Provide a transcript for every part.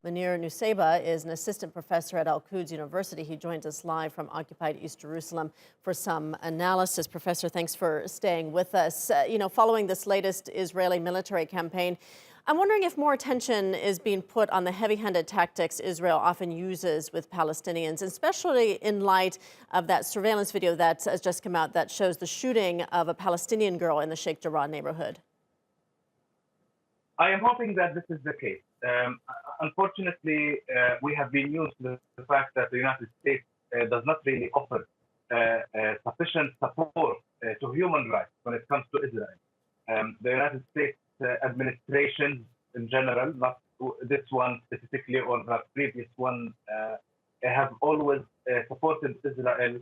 Munir Nuseibah is an assistant professor at Quds University. He joins us live from occupied East Jerusalem for some analysis. Professor, thanks for staying with us. Following this latest Israeli military campaign, I'm wondering if more attention is being put on the heavy-handed tactics Israel often uses with Palestinians, especially in light of that surveillance video that has just come out that shows the shooting of a Palestinian girl in the Sheikh Jarrah neighborhood. I am hoping that this is the case. Unfortunately, we have been used to the fact that the United States does not really offer sufficient support to human rights when it comes to Israel. The United States administration in general, not this one specifically or the previous one, have always supported Israel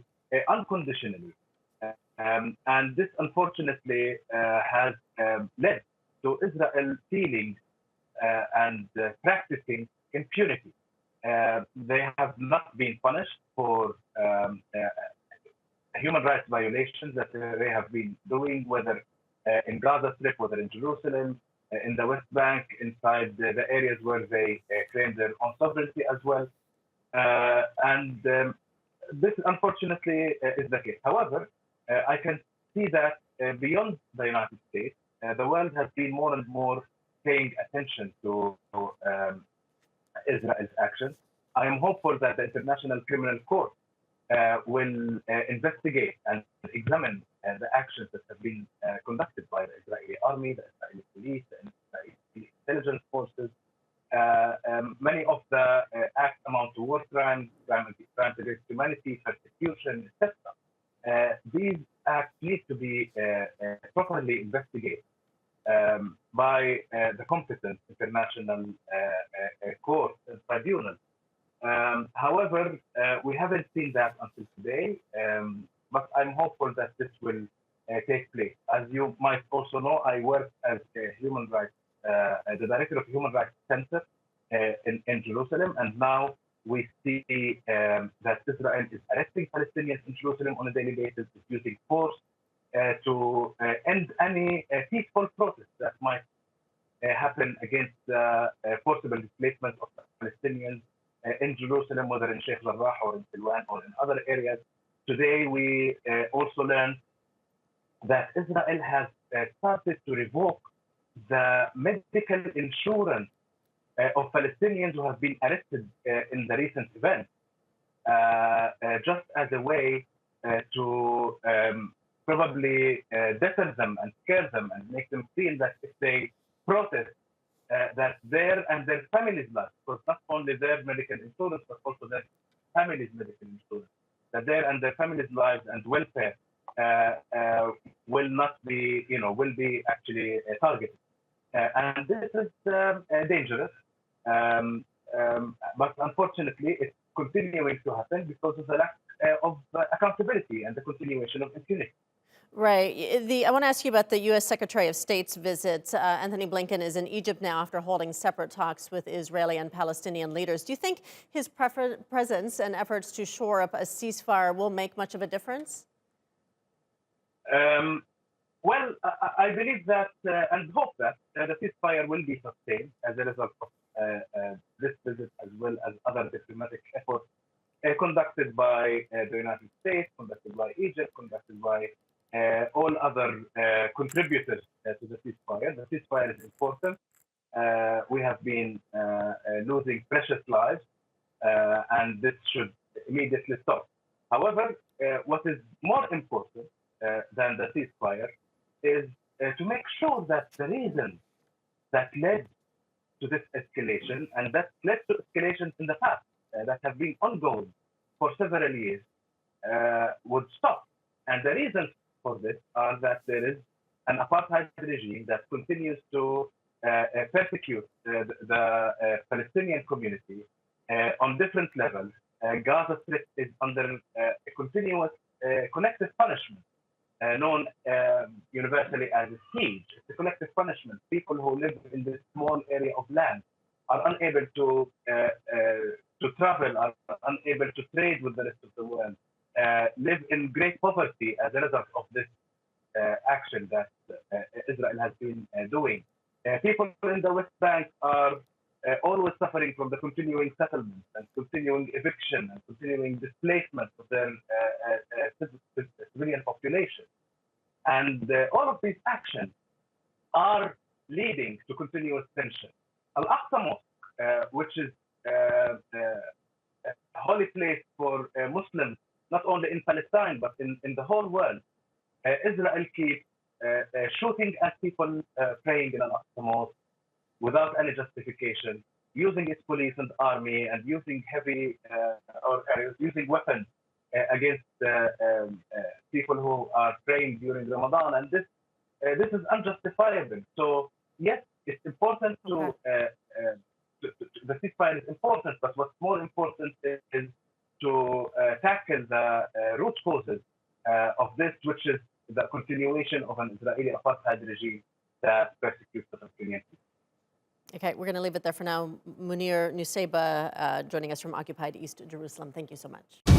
unconditionally. And this unfortunately has led to Israel feeling and practicing impunity. They have not been punished for human rights violations that they have been doing, whether in Gaza Strip, whether in Jerusalem, in the West Bank, inside the areas where they claim their own sovereignty as well. This unfortunately is the case. However, I can see that beyond the United States, the world has been more and more paying attention to Israel's actions. I am hopeful that the International Criminal Court will investigate and examine the actions that have been conducted by the Israeli army, the Israeli police, the Israeli intelligence forces. Many of the acts amount to war crimes, crimes against humanity, persecution, etc. These acts need to be properly investigated by the competent international courts and tribunals. However, we haven't seen that until today, but I'm hopeful that this will take place. As you might also know, I work as a human rights, the director of Human Rights Center in Jerusalem, and now we see that Israel is arresting Palestinians in Jerusalem on a daily basis, is using force to end any peaceful protest that might happen against forcible displacement of Palestinians in Jerusalem, whether in Sheikh Jarrah or in Silwan or in other areas. Today, we also learned that Israel has started to revoke the medical insurance of Palestinians who have been arrested in the recent events, just as a way to probably deter them and scare them and make them feel that if they protest, that their and their families' lives, because not only their medical insurance, but also their families' medical insurance, that their and their families' lives and welfare will not be, will be actually targeted. And this is dangerous, but unfortunately, it's continuing to happen because of the lack of accountability and the continuation of impunity. Right. I want to ask you about the U.S. Secretary of State's visit. Antony Blinken is in Egypt now after holding separate talks with Israeli and Palestinian leaders. Do you think his presence and efforts to shore up a ceasefire will make much of a difference? Well, I believe that and hope that the ceasefire will be sustained as a result of this visit, as well as other diplomatic efforts conducted by the United States, conducted by Egypt, conducted by all other contributors to the ceasefire. The ceasefire is important. We have been losing precious lives, and this should immediately stop. However, what is more important than the ceasefire is to make sure that the reasons that led to this escalation and that led to escalations in the past that have been ongoing for several years would stop. And the reasons for this are that there is an apartheid regime that continues to persecute the Palestinian community on different levels. Gaza Strip is under a continuous collective punishment known universally as a siege. It's a collective punishment. People who live in this small area of land are unable to travel, are unable to trade with the rest of the world, live in great poverty as a result of this action that Israel has been doing. People in the West Bank are always suffering from the continuing settlements and continuing eviction and continuing displacement of their civilian population. And all of these actions are leading to continuous tension. Al-Aqsa Mosque, which is a holy place for Muslims, not only in Palestine, but in the whole world, Israel keeps shooting at people praying in Al-Aqsa Mosque without any justification, using its police and army, and using heavy or using weapons against people who are praying during Ramadan. And this is unjustifiable. So yes, it's important to the ceasefire is important, but what's more important is to tackle the root causes of this, which is the continuation of an Israeli apartheid regime that persecutes the community. Okay, we're going to leave it there for now. Munir Nuseibah joining us from occupied East Jerusalem. Thank you so much.